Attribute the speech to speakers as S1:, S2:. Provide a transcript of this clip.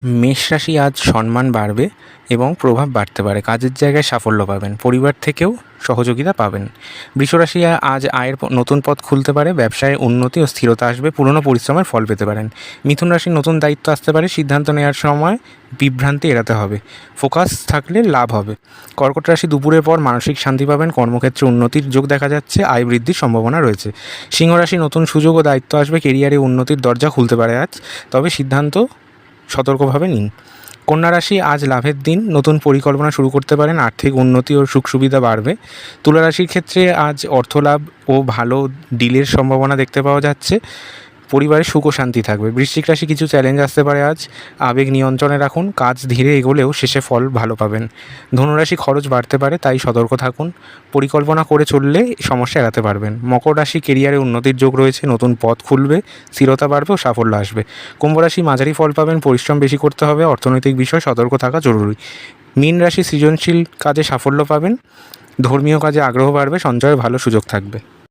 S1: মেষ রাশি আজ সম্মান বাড়বে এবং প্রভাব বাড়তে পারে। কাজের জায়গায় সাফল্য পাবেন, পরিবার থেকেও সহযোগিতা পাবেন। বৃষ রাশি আজ আয়ের নতুন পথ খুলতে পারে, ব্যবসায় উন্নতি ও স্থিরতা আসবে, পুরনো পরিশ্রমের ফল পেতে পারেন। মিথুন রাশির নতুন দায়িত্ব আসতে পারে, সিদ্ধান্ত নেওয়ার সময় বিভ্রান্তি এড়াতে হবে, ফোকাস থাকলে লাভ হবে। কর্কট রাশি দুপুরের পর মানসিক শান্তি পাবেন, কর্মক্ষেত্রে উন্নতির যোগ দেখা যাচ্ছে, আয় বৃদ্ধির সম্ভাবনা রয়েছে। সিংহ রাশি নতুন সুযোগ ও দায়িত্ব আসবে, কেরিয়ারে উন্নতির দরজা খুলতে পারে আজ, তবে সিদ্ধান্ত সতর্কভাবে নিন। কন্যা রাশি আজ লাভের দিন, নতুন পরিকল্পনা শুরু করতে পারেন, আর্থিক উন্নতি ও সুখ সুবিধা বাড়বে। তুলা রাশির ক্ষেত্রে আজ অর্থলাভ ও ভালো ডিলের সম্ভাবনা দেখতে পাওয়া যাচ্ছে, পরিবারে সুখ ও শান্তি থাকবে। বৃশ্চিক রাশি কিছু চ্যালেঞ্জ আসতে পারে আজ, আবেগ নিয়ন্ত্রণে রাখুন, কাজ ধীরে এগোলেও শেষে ফল ভালো পাবেন। ধনুরাশি খরচ বাড়তে পারে, তাই সতর্ক থাকুন, পরিকল্পনা করে চললে সমস্যা এড়াতে পারবেন। মকর রাশি কেরিয়ারে উন্নতির যোগ রয়েছে, নতুন পথ খুলবে, স্থিরতা বাড়বে ও সাফল্য আসবে। কুম্ভ রাশি মাঝারি ফল পাবেন, পরিশ্রম বেশি করতে হবে, অর্থনৈতিক বিষয়ে সতর্ক থাকা জরুরি। মীন রাশি সৃজনশীল কাজে সাফল্য পাবেন, ধর্মীয় কাজে আগ্রহ বাড়বে, সঞ্চয়ে ভালো সুযোগ থাকবে।